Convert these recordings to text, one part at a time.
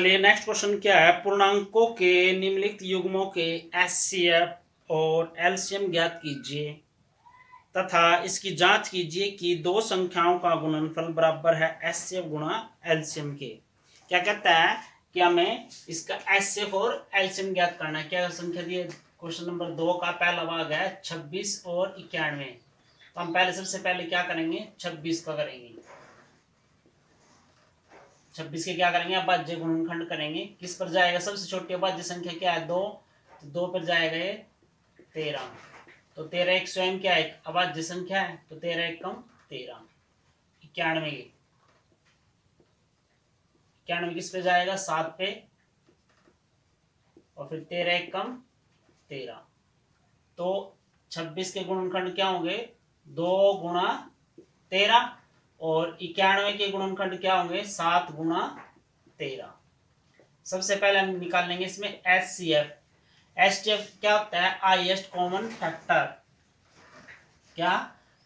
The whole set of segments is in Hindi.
चलिए नेक्स्ट क्वेश्चन क्या है, पूर्णांकों के निम्नलिखित युग्मों के एचसीएफ और एलसीएम ज्ञात कीजिए तथा इसकी जांच कीजिए कि दो संख्याओं का गुणनफल बराबर है एचसीएफ गुणा एलसीएम के। क्या कहता है कि हमें इसका एचसीएफ और एलसीएम ज्ञात करना है। क्या संख्या दी है, क्वेश्चन नंबर 2 का पहला भाग है 26 और 91। तो हम पहले सबसे पहले क्या करेंगे, 26 का करेंगे। 26 के क्या करेंगे, अभाज्य गुणनखंड करेंगे। किस पर जाएगा, सबसे छोटी अभाज्य संख्या क्या है, 2। तो 2 पर जाएगा ये 13। तो 13 एक स्वयं क्या है, एक अभाज्य संख्या है। तो 13 एक कम 13। 91 किस पे जाएगा, 7 पे। और फिर 13 एक कम 13। तो 26 के गुणनखंड क्या होंगे, 2 गुणा 13। और 91 के गुणनखंड क्या होंगे, 7 गुणा 13। सबसे पहले हम निकाल लेंगे इसमें एचसीएफ। एचसीएफ क्या होता है, हाईएस्ट कॉमन फैक्टर। क्या,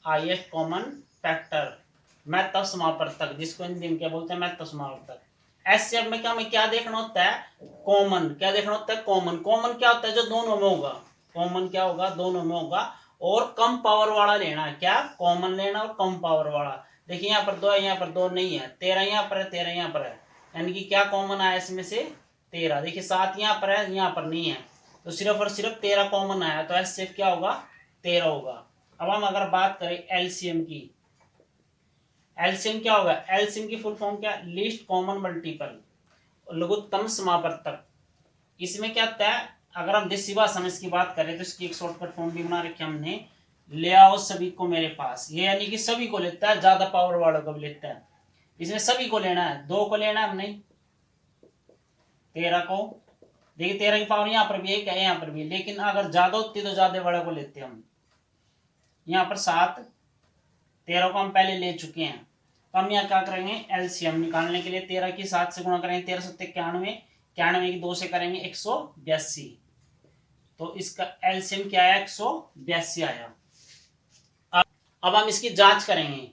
हाईएस्ट कॉमन फैक्टर, महत्तम समावर्तक, जिसको हिंदी में क्या बोलते हैं, महत्तम समावर्तक। एचसीएफ में क्या, हमें क्या देखना होता है, कॉमन। क्या देखना होता है, कॉमन। कॉमन क्या होता है, जो दोनों में होगा। कॉमन क्या होगा, दोनों में होगा। और कम पावर वाला लेना है। क्या, कॉमन लेना और कम पावर वाला। देखिए यहाँ पर 2 है, यहाँ पर 2 नहीं है। 13 यहाँ पर है, 13 यहाँ पर है, यानी कि क्या कॉमन आया इसमें से, 13। देखिए 7 यहाँ पर है, यहाँ पर नहीं है। तो सिर्फ और सिर्फ 13 कॉमन आया। तो एचसीएफ क्या होगा, 13 होगा। अब हम अगर बात करें एलसीएम की, एलसीएम क्या होगा, एलसीएम की फुल फॉर्म क्या, लीस्ट कॉमन मल्टीपल, लघुत्तम समावर्तक। इसमें क्या होता है, अगर हम देसी भाषा में इसकी बात करें तो इसकी एक शॉर्टकट फॉर्म भी बना रखी हमने, ले आओ सभी को मेरे पास। ये यानी कि सभी को लेता है, ज्यादा पावर वालों को भी लेता है। इसमें सभी को लेना है, 2 को लेना है हमने, 13 को। देखिए 13 की पावर यहाँ पर भी है, क्या यहाँ पर भी है, लेकिन अगर ज्यादा होती तो ज्यादा वाले को लेते हम। यहाँ पर 7, 13 को हम पहले ले चुके हैं। तो हम यहाँ क्या करेंगे, एलसीएम निकालने के लिए 13 की 7 से गुणा करेंगे, 13 7 91, 91 की 2 से करेंगे 182। तो इसका एलसीएम क्या आया, 182 आया। अब हम इसकी जांच करेंगे।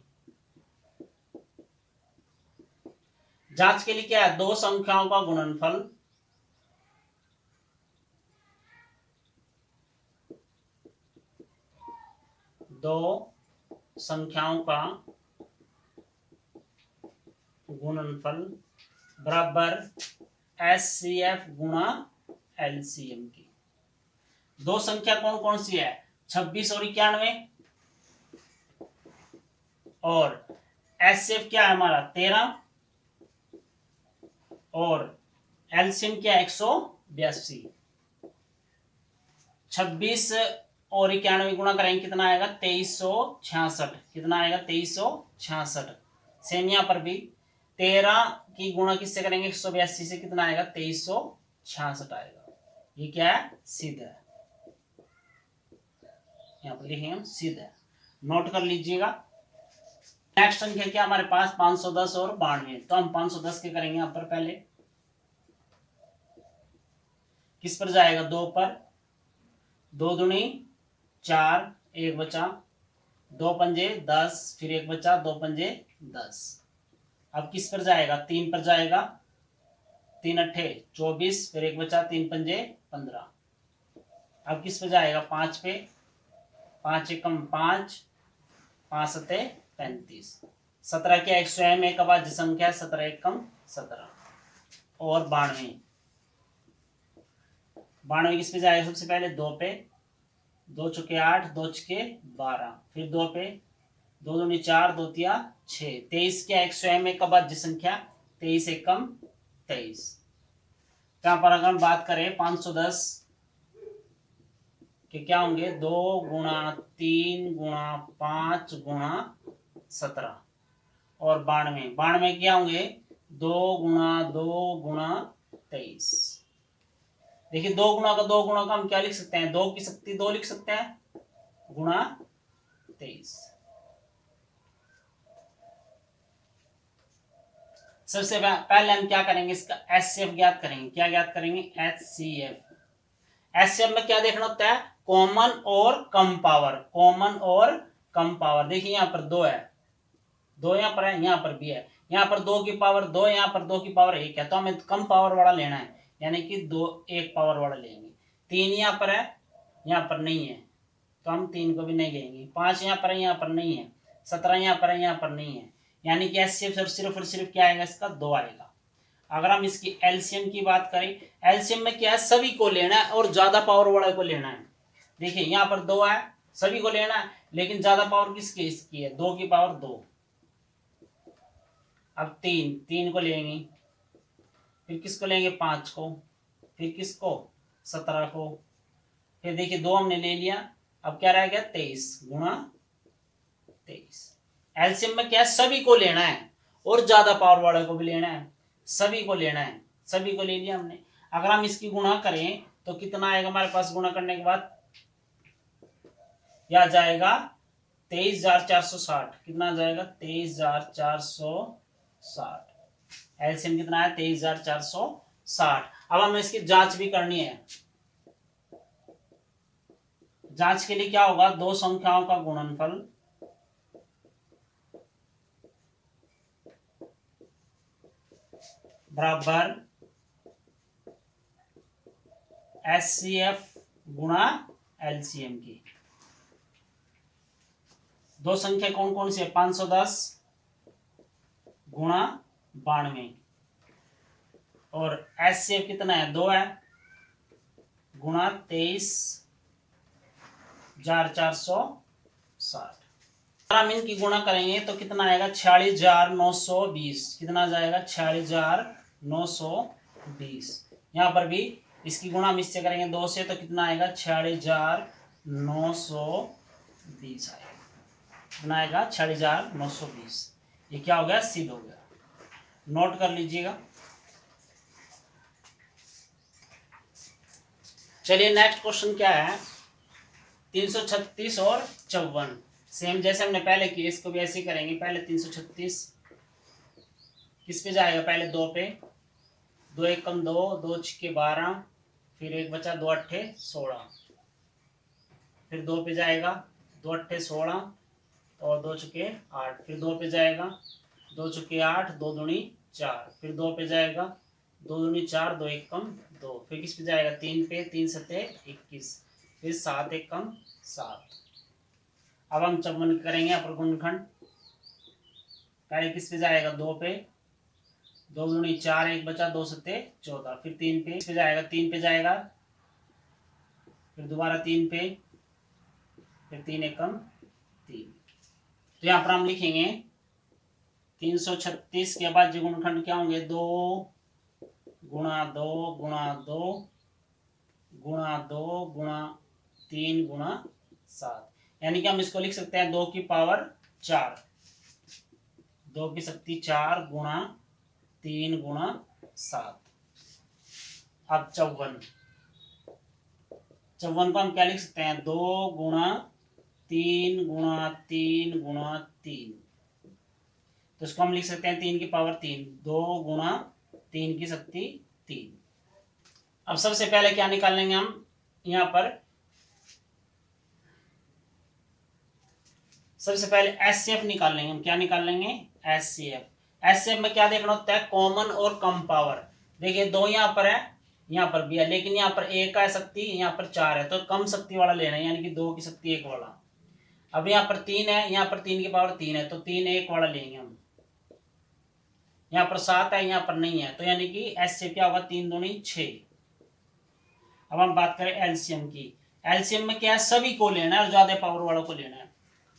जांच के लिए क्या है, दो संख्याओं का गुणनफल दो संख्याओं का गुणनफल बराबर एचसीएफ गुणा एलसीएम की। दो संख्या कौन कौन सी है, 26 और 91। और एचसीएफ क्या है हमारा, 13। और एलसीएम क्या है, 182। 26 और 91 गुणा करेंगे, कितना आएगा, 2366। कितना आएगा, 2366। सेम यहाँ पर भी 13 की गुणा किससे करेंगे, 182 से, कितना आएगा, 2366 आएगा। ये क्या है, सिद्ध है। यहाँ पर लिखेंगे हम सिद्ध है, नोट कर लीजिएगा। नेक्स्ट संख्या क्या हमारे पास, 510 और 92। तो हम 510 के करेंगे यहाँ पर पहले। किस पर जाएगा, 2 पर। 2 दूनी 4, 1 बचा, 2 पंजे 10, फिर 1 बचा, 2 पंजे 10। अब किस पर जाएगा, 3 पर जाएगा, 3 अट्ठे 24, फिर 1 बचा, 3 पंजे 15। अब किस पर जाएगा, 5 पे, 5 एकम 5, 5 सते 35। 17 क्या एक स्वयं एक अभाज्य संख्या, 17 एकम 17। और 92, 92 किस पे जाएगा, सबसे पहले 2 पे, 2 चुके 8, 2 चुके 12, फिर 2 पे, 2 दूनी 4, 2 तिया 6। 23 क्या एक स्वयं एक अभाज्य संख्या, 23 एकम 23। यहाँ पर अगर हम बात करें 510 के क्या होंगे, 2 गुणा 3 गुणा 5 गुणा 17। और 92 क्या होंगे, 2 गुणा 2 गुणा 23। देखिए 2 गुणा का 2 गुणा का हम क्या लिख सकते हैं, 2 की शक्ति 2 लिख सकते हैं, गुणा 23। सबसे पहले हम क्या करेंगे, इसका एचसीएफ ज्ञात करेंगे। क्या ज्ञात करेंगे, एचसीएफ। एचसीएफ में क्या देखना होता है, कॉमन और कम पावर। कॉमन और कम पावर। देखिए यहाँ पर 2 है, 2 यहाँ पर है, यहाँ पर भी है, यहाँ पर 2 की पावर 2, यहाँ पर 2 की पावर 1 है, तो हमें कम पावर वाला लेना है, यानी कि 2 1 पावर वाला लेंगे। 3 यहाँ पर है, यहाँ पर नहीं है, तो हम 3 को भी नहीं लेंगे। 5 यहाँ पर है, यहाँ पर नहीं है। 17 यहाँ पर है, यहाँ पर नहीं है, यानी कि सिर्फ और सिर्फ क्या आएगा, इसका 2 आएगा। अगर हम इसकी एलसीएम की बात करें, एलसीएम में क्या है, सभी को लेना है और ज्यादा पावर वाले को लेना है। देखिए यहाँ पर 2 है, सभी को लेना है, लेकिन ज्यादा पावर किसकी, इसकी है, 2 की पावर 2। अब 3 को लेंगे, फिर किसको लेंगे, 5 को, फिर किसको, 17 को, फिर देखिए 2 हमने ले लिया, अब क्या रह गया, 23 गुणा 23। एलसीएम में क्या है, सभी को लेना है और ज्यादा पावर वाले को भी लेना है, सभी को लेना है, सभी को ले लिया हमने। अगर हम इसकी गुणा करें तो कितना आएगा हमारे पास, गुणा करने के बाद यह जाएगा 23,460। कितना जाएगा, 23,460। एलसीएम कितना है, 23,460। अब हमें इसकी जांच भी करनी है। जांच के लिए क्या होगा, दो संख्याओं का गुणनफल बराबर एचसीएफ गुणा एलसीएम की। दो संख्या कौन कौन सी है, 510 गुणा 92, और एचसीएफ कितना है, 2 है, गुणा 23,460। हम इनकी गुणा करेंगे तो कितना आएगा, 46,920। कितना जाएगा, 46,920। यहाँ पर भी इसकी गुणा हम इससे करेंगे 2 से, तो कितना आएगा, 46,920 आएगा। कितना आएगा, 46,920। ये क्या हो गया, सिद्ध हो गया। नोट कर लीजिएगा। चलिए नेक्स्ट क्वेश्चन क्या है, 336 और 54। सेम जैसे हमने पहले किया, इसको भी ऐसे ही करेंगे। पहले 336 किस पे जाएगा, पहले 2 पे, 2 एकम 2, 2 छिके 12, फिर 1 बचा, 2 अट्ठे 16, फिर 2 पे जाएगा, 2 अट्ठे 16 और 2 चुके 8, फिर 2 पे जाएगा, 2 चुके 8, 2 दूनी 4, फिर 2 पे जाएगा, 2 दूनी 4, 2 एकम 2, फिर किस पे जाएगा, 3 पे, 3 सते 21, फिर 7 एकम 7। अब हम 54 करेंगे अपर गुणनखंड। पहले किस पे जाएगा, 2 पे, 2 दूनी 4, 1 बचा, 2 सते 14, फिर 3 पे, इस पे जाएगा, 3 पे जाएगा, फिर दोबारा 3 पे, फिर 3 एकम 3। तो यहाँ पर हम लिखेंगे 336 के बाद जो गुणनखंड क्या होंगे, 2 गुणा 2 गुणा 2 गुणा 2 गुणा 3 गुणा 7, यानी कि हम इसको लिख सकते हैं 2 की पावर 4, 2 की शक्ति 4 गुणा 3 गुणा 7। अब 54 को हम क्या लिख सकते हैं, 2 गुणा 3 गुणा 3 गुणा 3, तो इसको हम लिख सकते हैं 3 की पावर 3, 2 गुणा 3 की शक्ति 3। अब सबसे पहले क्या निकाल लेंगे हम, यहाँ पर सबसे पहले एचसीएफ निकाल लेंगे हम। क्या निकाल लेंगे, एचसीएफ। एचसीएफ में क्या देखना होता है, कॉमन और कम पावर। देखिए 2 यहाँ पर है, यहाँ पर भी है, लेकिन यहाँ पर 1 का शक्ति, यहाँ पर 4 है, तो कम शक्ति वाला लेना है, यानी कि 2 की शक्ति 1 वाला। अब यहाँ पर 3 है, यहाँ पर 3 की पावर 3 है, तो 3 1 वाला लेंगे हम। यहाँ पर 7 है, यहाँ पर नहीं है, तो यानी कि एचसीएफ क्या होगा, 3 दूनी 6। अब हम बात करें एलसीएम की। एलसीएम में क्या है, सभी को लेना है और ज्यादा पावर वालों को लेना है,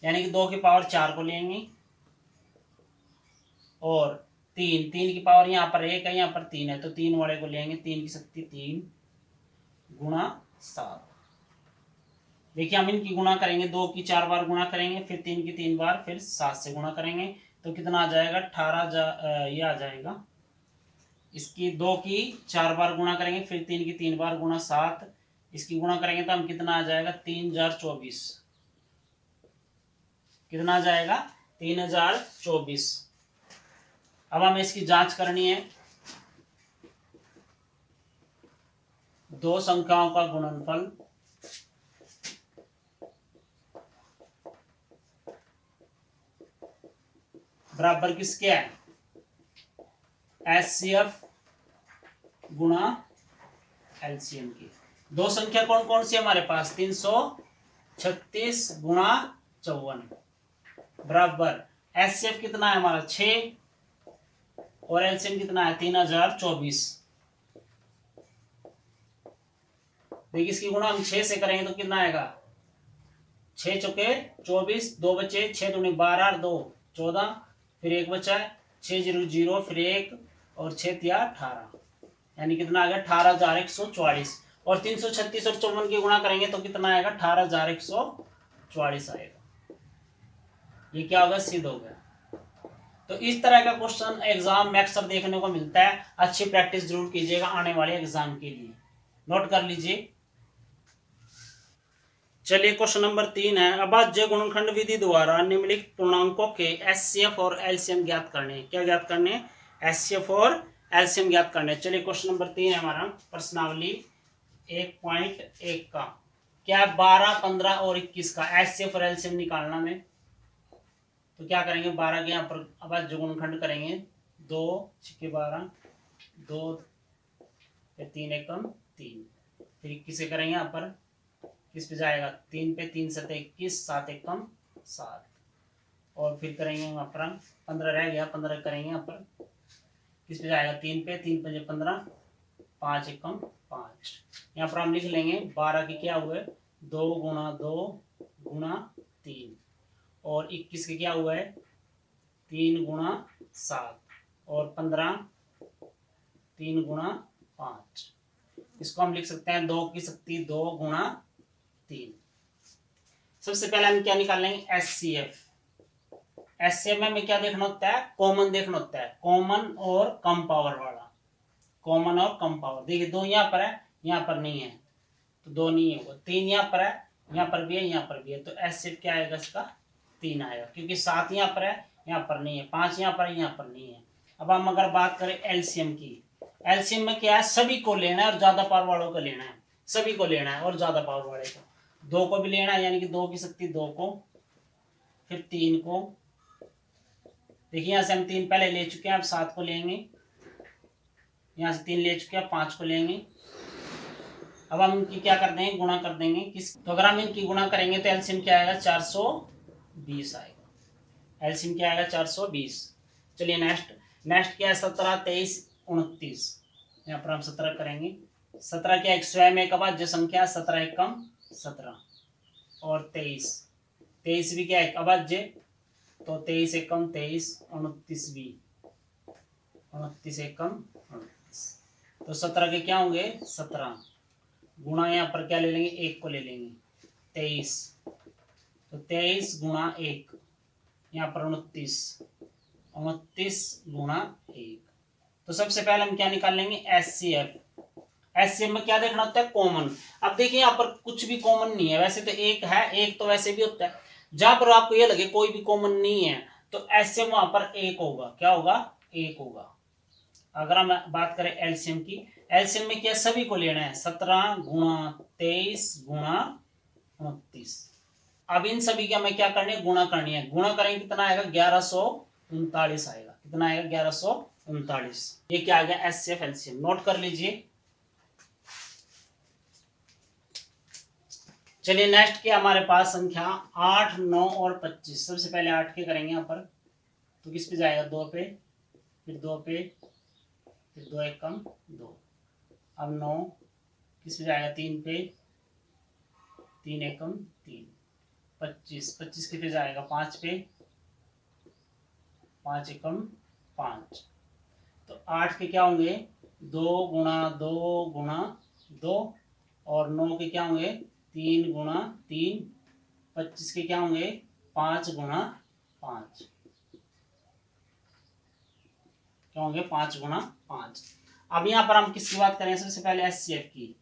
यानी कि 2 की पावर 4 को लेंगे, और 3 की पावर यहाँ पर 1 है, यहाँ पर 3 है, तो 3 वाले को लेंगे, 3 की शक्ति 3 गुणा 7। देखिए हम इनकी गुणा करेंगे, 2 की 4 बार गुणा करेंगे, फिर 3 की 3 बार, फिर 7 से गुणा करेंगे, तो कितना आ जाएगा, 18 ये आ जाएगा। इसकी 2 की 4 बार गुणा करेंगे, फिर 3 की 3 बार गुणा 7, इसकी गुणा करेंगे तो हम कितना आ जाएगा, 3024। कितना आ जाएगा, 3024। अब हमें इसकी जांच करनी है। दो संख्याओं का गुणनफल बराबर किसके है, HCF गुणा LCM की। दो संख्या कौन कौन सी हमारे पास, 336 गुणा 54 बराबर HCF कितना है हमारा 6 और LCM कितना है 3024। देखिए इसकी गुणा हम 6 से करेंगे तो कितना आएगा, 6 चौके 24, 2 बचे, 6 दूनी 12 और 2 14, फिर 1 बचा, 6 0 0, फिर 1 और 6 तिया 18, यानी कितना आ गया 18,144। और 336 और 54 की गुणा करेंगे तो कितना आएगा 18,144 आएगा। ये क्या होगा, सिद्ध हो गया। तो इस तरह का क्वेश्चन एग्जाम में अक्सर देखने को मिलता है। अच्छी प्रैक्टिस जरूर कीजिएगा आने वाले एग्जाम के लिए, नोट कर लीजिए। चलिए क्वेश्चन नंबर 3 है, अभाज्य गुणनखंड विधि द्वारा निम्नलिखित पूर्णांकों के HCF और LCM ज्ञात करने। क्या ज्ञात करने, HCF और LCM ज्ञात करने। चलिए क्वेश्चन नंबर 3 है हमारा प्रश्नावली 1.1 का, क्या 12, 15 और 21 का HCF और LCM निकालना में। तो क्या करेंगे, 12 के यहाँ पर अभाज्य गुणनखंड करेंगे, 2 छक्के 12, 2 3 एकम 3, फिर 21 से करेंगे यहाँ पर किस पे जाएगा, 3 पे 3 7 21, 7 एकम 7, और फिर करेंगे यहाँ पर 15 रह गया, 15 करेंगे यहाँ पर किस पे जाएगा, 3 पे 3 5 15, 5 एकम 5। यहाँ पर हम लिख लेंगे 12 के क्या हुए 2 गुणा 2 गुणा 3, और 21 के क्या हुआ है 3 गुणा 7, और 15 3 गुणा 5। इसको हम लिख सकते हैं 2 की शक्ति 2 गुणा 3। सबसे पहले हम क्या निकाल लेंगे, HCF। HCF में हमें क्या देखना होता है, कॉमन देखना होता है, कॉमन और कम पावर वाला, कॉमन और कम पावर। देखिए 2 यहाँ पर है, यहाँ पर नहीं है, तो 2 नहीं है, 3 यहाँ पर है, यहाँ पर भी है, यहाँ पर भी है, तो HCF क्या आएगा इसका 3 आएगा, क्योंकि 7 यहाँ पर है, यहाँ पर नहीं है, 5 यहाँ पर है, यहाँ पर नहीं है। अब हम अगर बात करें LCM की, LCM में क्या है, सभी को लेना है और ज्यादा पावर वालों को लेना है, सभी को लेना है और ज्यादा पावर वाले को, 2 को भी लेना है, यानी कि 2 की शक्ति 2 को, फिर 3 को, देखिए यहाँ से हम 3 पहले ले चुके हैं, अब 7 को लेंगे, यहाँ से 3 ले चुके हैं, 5 को लेंगे। अब हम इनकी क्या कर देंगे, गुणा कर देंगे किस, तो अगर हम इनकी गुणा करेंगे तो एलसीएम क्या आएगा 420 आएगा, एलसीएम क्या आएगा 420। चलिए नेक्स्ट क्या है 17 23 29, यहाँ पर हम 17 करेंगे, 17 क्या एक स्वयं एक अभाज्य संख्या, 17 एकम 17, और 23 भी क्या एक अभाज्य, तो 23 एकम 23, 29 भी 29 एकम 29, तो 17 के क्या होंगे 17, गुणा यहाँ पर क्या ले लेंगे 1 को ले लेंगे 23, तो 23 गुणा 1, यहाँ पर 29 गुणा 1। तो सबसे पहले हम क्या निकाल लेंगे HCF। HCF में क्या देखना होता है कॉमन। अब देखिए यहाँ पर कुछ भी कॉमन नहीं है, वैसे तो एक है, एक तो वैसे भी होता है, जहां पर आपको ये लगे कोई भी कॉमन नहीं है तो HCF वहां पर 1 होगा, क्या होगा 1 होगा। अगर हम बात करें एलसीएम की, एलसीएम में क्या सभी को लेना है 17 गुणा 23 गुणा 29। अब इन सभी की हमें क्या करनी है गुणा करनी है, गुणा करेंगे कितना आएगा 1139 आएगा, कितना आएगा 1139। ये क्या आ गया एचसीएफ एलसीएम, नोट कर लीजिए। चलिए नेक्स्ट के हमारे पास संख्या 8 9 और 25। सबसे पहले 8 के करेंगे यहाँ पर, तो किस पे जाएगा 2 पे, फिर 2 पे, फिर 2 एकम 2। अब 9 किस पे जाएगा 3 पे, 3 एकम 3। 25 के पे जाएगा 5 पे, 5 एकम 5। तो 8 के क्या होंगे 2 गुणा 2 गुणा 2, और 9 के क्या होंगे 3 गुणा 3। 25 के क्या होंगे 5 गुणा 5, क्या होंगे 5 गुणा 5। अब यहाँ पर हम किसकी बात करें, सबसे पहले एचसीएफ की।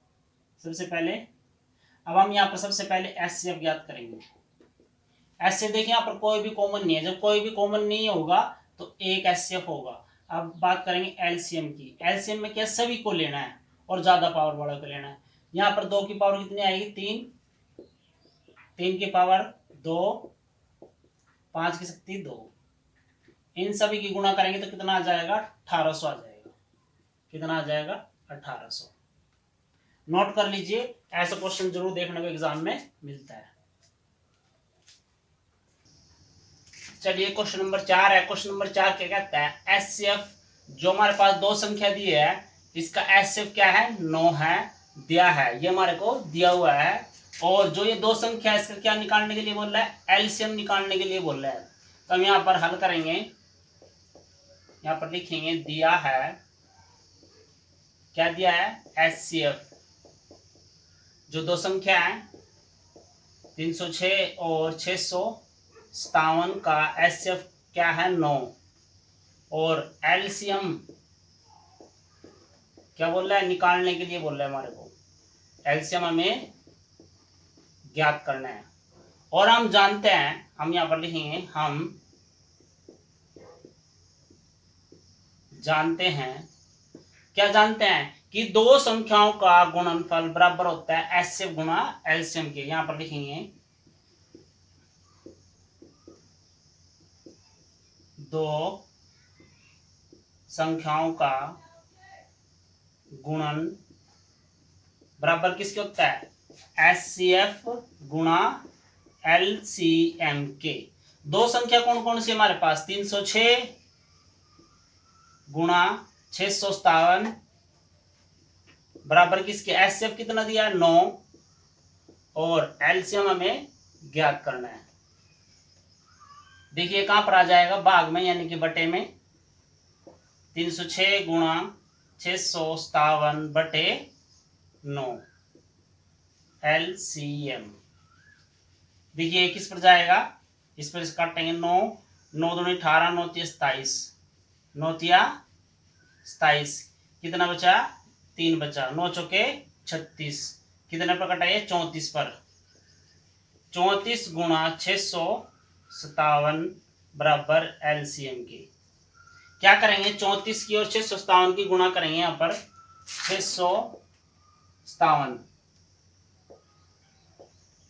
सबसे पहले अब हम यहाँ पर सबसे पहले एचसीएफ ज्ञात करेंगे। एचसीएफ देखिए यहाँ पर कोई भी कॉमन नहीं है, जब कोई भी कॉमन नहीं होगा तो एक एचसीएफ होगा। अब बात करेंगे एलसीएम की। एलसीएम में क्या सभी को लेना है और ज्यादा पावर वाला को लेना है। यहाँ पर 2 की पावर कितनी आएगी 3, 3 की पावर 2, 5 की शक्ति 2। इन सभी की गुणा करेंगे तो कितना आ जाएगा 1800 आ जाएगा। कितना आ जाएगा 1800। नोट कर लीजिए, ऐसा क्वेश्चन जरूर देखने को एग्जाम में मिलता है। चलिए क्वेश्चन नंबर 4 है। क्वेश्चन नंबर 4 क्या कहता है, एचसीएफ जो हमारे पास दो संख्या दी है, इसका एचसीएफ क्या है 9 है, दिया है, ये हमारे को दिया हुआ है। और जो ये दो संख्या है इसका क्या निकालने के लिए बोल रहा है, एलसीएम निकालने के लिए बोल रहा है। तो हम यहाँ पर हल करेंगे, यहाँ पर लिखेंगे दिया है, क्या दिया है एचसीएफ, जो दो संख्या है 306 और 657 का एचसीएफ क्या है 9, और एलसीएम क्या बोल रहा है निकालने के लिए बोल रहा है हमारे को, एलसीएम हमें ज्ञात करना है। और हम जानते हैं, हम यहां पर लिखेंगे हम जानते हैं, क्या जानते हैं कि दो संख्याओं का गुणनफल बराबर होता है एचसीएफ गुणा एलसीएम के। यहां पर लिखेंगे दो संख्याओं का गुणन बराबर किसके होता है, एचसीएफ गुणा एलसीएम के। दो संख्या कौन कौन सी हमारे पास, 306 गुणा 657 बराबर किसके, एचसीएफ कितना दिया 9, और एलसीएम हमें ज्ञात करना है। देखिए कहां पर आ जाएगा, भाग में यानी कि बटे में, 306 गुणा 657 बटे 9 एलसीएम। देखिए किस पर जाएगा, इस पर काटेंगे 9, 9 दूनी 18, 9 तिया 27, 9 तिया 27, कितना बचा 3 बचा, 9 चौके 36, कितने पर कटाइए 34 पर, 34 गुणा 657 बराबर एलसीएम के। क्या करेंगे 34 की और 657 की गुणा करेंगे, यहां पर 657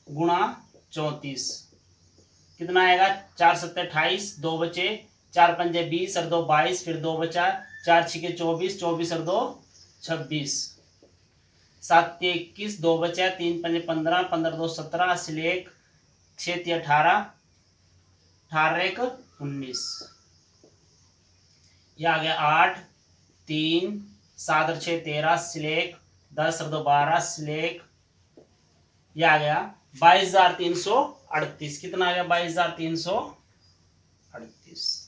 गुणा 34 कितना आएगा, 4 7 28, 2 बचे, 4 पंजे 20 और 2 22, फिर 2 बचा, 4 छिके 24, 24 और 2 26, 7 21, 2 बचा, 3 पंजे 15, 15 2 17, इसलिए 6 3 18, 18 1 19, ये आ गया 8, 3 7 और 6 13, सिलेक 10 और 2 12, सिलेक, ये आ गया 22,338, कितना आ गया 22,338।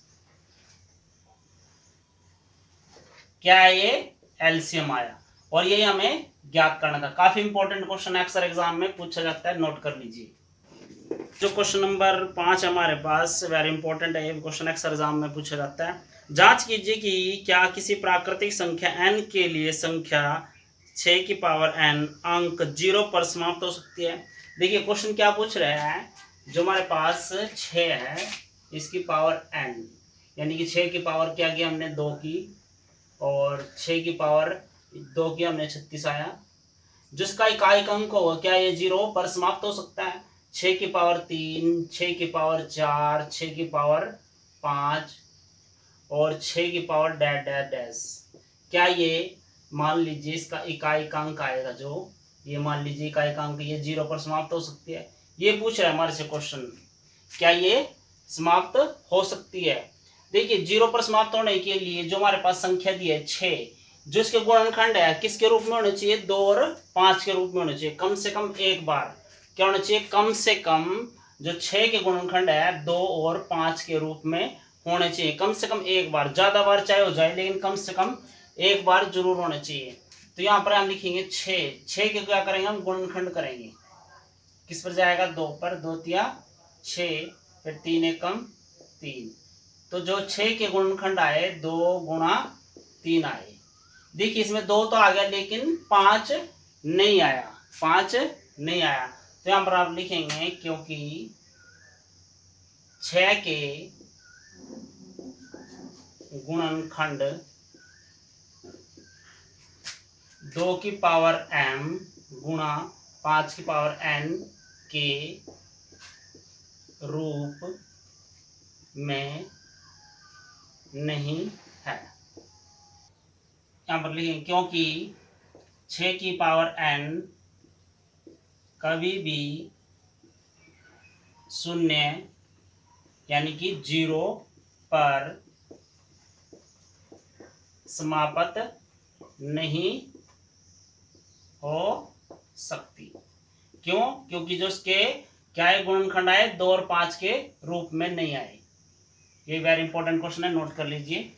क्या है ये, एलसीएम आया, और ये हमें ज्ञात करना था। काफी इंपॉर्टेंट क्वेश्चन अक्सर एग्जाम में पूछा जाता है, नोट कर लीजिए। जो क्वेश्चन नंबर 5 हमारे पास वेरी इंपॉर्टेंट है, ये क्वेश्चन अक्सर एग्जाम में पूछा जाता है। जांच कीजिए कि क्या किसी प्राकृतिक संख्या n के लिए संख्या 6 की पावर n अंक 0 पर समाप्त हो सकती है। देखिए क्वेश्चन क्या पूछ रहा है, जो हमारे पास 6 है इसकी पावर n, यानी कि 6 की पावर क्या की हमने 2 की, और 6 की पावर 2 की हमने 36 आया, जिसका इकाई अंक होगा क्या ये 0 पर समाप्त हो सकता है। 6 की पावर 3, 6 की पावर 4, 6 की पावर 5 और 6 की पावर डैश डैश डैश, क्या ये मान लीजिए इसका इकाई अंक आएगा, जो ये मान लीजिए इकाई अंक ये 0 पर समाप्त हो सकती है। ये पूछ रहा है हमारे से क्वेश्चन, क्या ये समाप्त हो सकती है। देखिए 0 पर समाप्त होने के लिए जो हमारे पास संख्या दी है 6, जो इसके गुणनखंड है किसके रूप में होने चाहिए, 2 और 5 के रूप में होने चाहिए। कम से कम एक बार क्या होना चाहिए, कम से कम जो 6 के गुणनखंड है 2 और 5 के रूप में होने चाहिए, कम से कम एक बार, ज्यादा बार चाहे हो जाए लेकिन कम से कम एक बार जरूर होने चाहिए। तो यहाँ पर हम लिखेंगे 6 के क्या करेंगे हम गुणनखंड करेंगे, किस पर जाएगा 2 पर, 2 तिया 6, फिर 3 एकम 3, तो जो 6 के गुणनखंड आए 2 गुणा 3 आए। देखिए इसमें 2 तो आ गया लेकिन 5 नहीं आया, 5 नहीं आया, तो यहां पर आप लिखेंगे क्योंकि 6 के गुणनखंड 2 की पावर m गुणा 5 की पावर n के रूप में नहीं है। यहाँ पर लिखेंगे क्योंकि 6 की पावर n कभी भी शून्य यानी कि 0 पर समाप्त नहीं हो सकती। क्यों? क्योंकि जो उसके क्या है, गुणनखंड आए 2 और 5 के रूप में नहीं आए। ये वेरी इंपॉर्टेंट क्वेश्चन है, नोट कर लीजिए।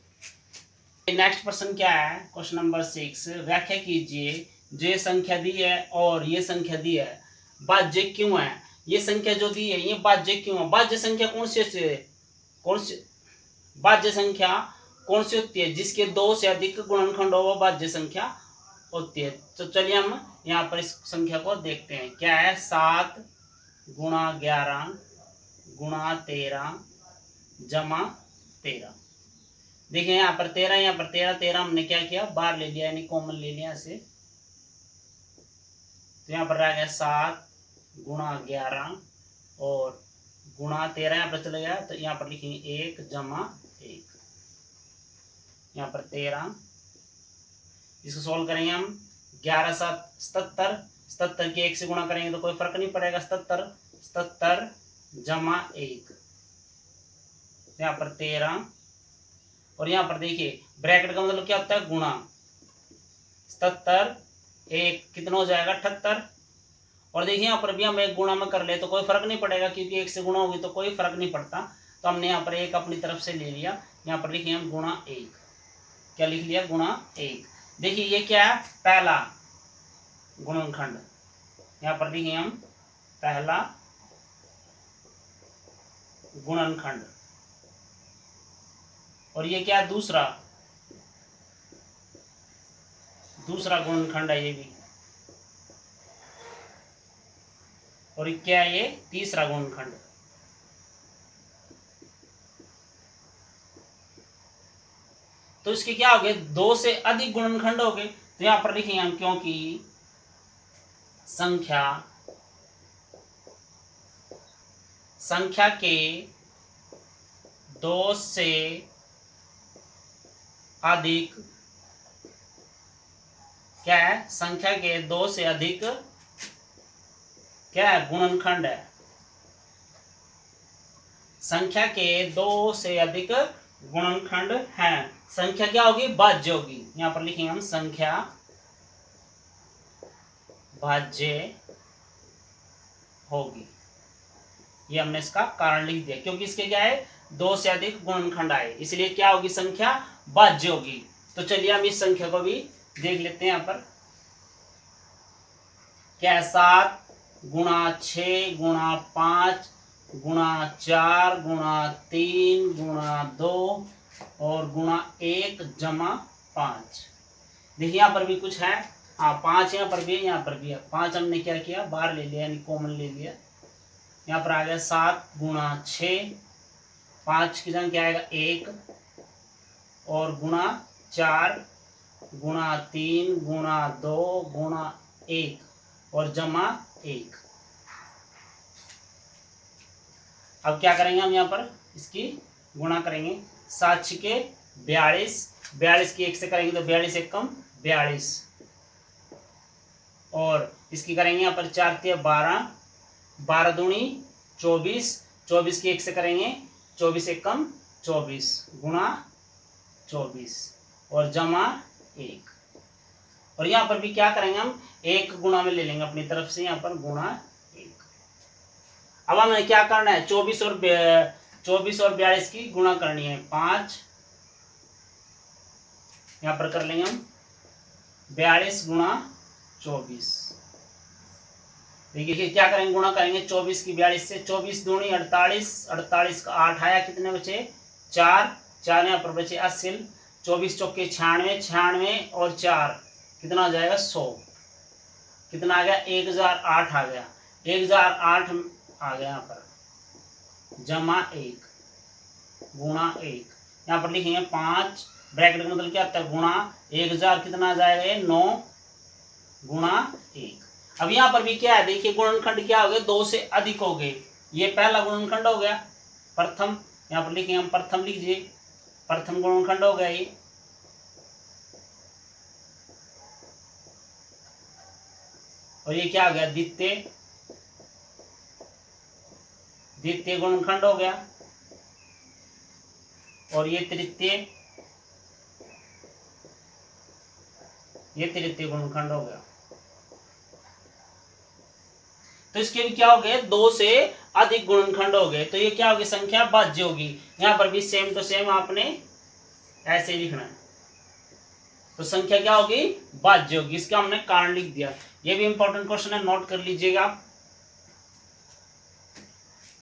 नेक्स्ट प्रश्न क्या है, क्वेश्चन नंबर 6, व्याख्या कीजिए जो संख्या दी है और ये संख्या दी है भाज्य क्यों है। ये संख्या जो दी है ये भाज्य क्यों है। भाज्य संख्या कौन सी भाज्य संख्या कौन सी होती है, जिसके 2 से अधिक गुणनखंड हो वो भाज्य संख्या होती है। तो चलिए हम यहाँ पर इस संख्या को देखते हैं। क्या है, 7 गुणा 11 गुणा 13 जमा 13। देखिए यहाँ पर 13, यहाँ पर 13 हमने क्या किया, बाहर ले लिया यानी कॉमन ले लिया ऐसे। तो यहाँ पर रह गया 7 गुणा 11 और गुणा 13 यहाँ पर चले गया। तो यहाँ पर लिखेंगे 1 जमा 1, यहाँ पर 13। इसको सोल्व करेंगे हम। 11 7 77, 77 के 1 से गुणा करेंगे तो कोई फर्क नहीं पड़ेगा। 77 जमा 1, यहाँ पर 13 और यहाँ पर देखिए ब्रैकेट का मतलब क्या होता है, गुणा। 77 1 कितना हो जाएगा, 78। और देखिए यहाँ पर भी हम एक गुणा में कर ले तो कोई फर्क नहीं पड़ेगा, क्योंकि 1 से गुणा होगी तो कोई फर्क नहीं पड़ता। तो हमने यहाँ पर 1 अपनी तरफ से ले लिया। यहाँ पर लिखिए हम गुणा 1, क्या लिख लिया, गुणा 1। देखिए ये क्या है, पहला गुणनखंड। यहाँ पर लिखिए हम पहला गुणनखंड। और ये क्या है, दूसरा गुणनखंड है ये भी। और क्या है, ये तीसरा गुणनखंड। तो इसके क्या हो गए, 2 से अधिक गुणनखंड हो गए। तो यहां पर लिखेंगे हम क्योंकि संख्या के 2 से अधिक क्या है, संख्या के 2 से अधिक क्या है, गुणनखंड है। संख्या के 2 से अधिक गुणनखंड है। संख्या क्या होगी, भाज्य होगी। यहां पर लिखेंगे हम संख्या भाज्य होगी। ये हमने इसका कारण लिख दिया, क्योंकि इसके क्या है, 2 से अधिक गुणनखंड आए, इसलिए क्या होगी, संख्या भाज्य होगी। तो चलिए हम इस संख्या को भी देख लेते हैं। यहाँ पर क्या है, 7 गुणा 6 गुणा 5 गुणा 4 गुणा 3 गुणा 2 और गुणा 1 जमा 5। देखिए यहाँ पर भी कुछ है, हाँ 5 यहाँ पर भी है, यहाँ पर भी है। 5 हमने क्या किया, बाहर ले लिया यानी कॉमन ले लिया। यहाँ पर आ गया 7 गुणा 6, 5 की जगह क्या आएगा 1 और गुणा 4 गुणा 3 गुणा 2 गुणा 1 और जमा 1। अब क्या करेंगे हम, यहाँ पर इसकी गुणा करेंगे। 7 छके 42, 42 की 1 से करेंगे तो 42 1 कम 42 और इसकी करेंगे यहाँ पर 4 तिया 12, 12 दूनी 24, 24 की 1 से करेंगे 24 1 कम 24 गुणा 24 और जमा 1। और यहाँ पर भी क्या करेंगे हम, 1 गुणा में ले लेंगे अपनी तरफ से, यहाँ पर गुणा 1। अब हमें क्या करना है, 24 और 42 की गुणा करनी है। 5 यहाँ पर कर लेंगे हम 42 गुणा 24। देखिए क्या करेंगे, गुणा करेंगे 24 की 42 से। 24 दूनी 48, 48 का 8 आया, कितने बचे 4, 4 यहाँ पर बचे 80। 24 चौके 96, 96 और 4 कितना हो जाएगा 100। कितना आ गया, 1008 आ गया, 1008 आ गया यहाँ पर जमा 1 गुणा 1। यहाँ पर लिखेंगे 5, ब्रैकेट का मतलब क्या होता है, गुणा 1000 कितना आ जाएगा, ये 9 गुणा 1। अब यहाँ पर भी क्या है, देखिए गुणनखंड क्या हो गए, 2 से अधिक हो गए। ये पहला गुणनखंड हो गया प्रथम, यहाँ पर लिखेंगे हम प्रथम, लीजिए प्रथम गुणनखंड हो गया ये। और ये क्या आ गया, द्वितीय, द्वितीय गुणनखंड हो गया। और ये तृतीय, ये तृतीय गुणनखंड हो गया। तो इसके भी क्या हो गए, दो से अधिक गुणनखंड हो गए। तो ये क्या होगी, संख्या भाज्य होगी। यहां पर भी सेम टू सेम आपने ऐसे लिखना है। तो संख्या क्या होगी, भाज्य होगी। इसका हमने कारण लिख दिया। ये भी इंपॉर्टेंट क्वेश्चन है, नोट कर लीजिएगा।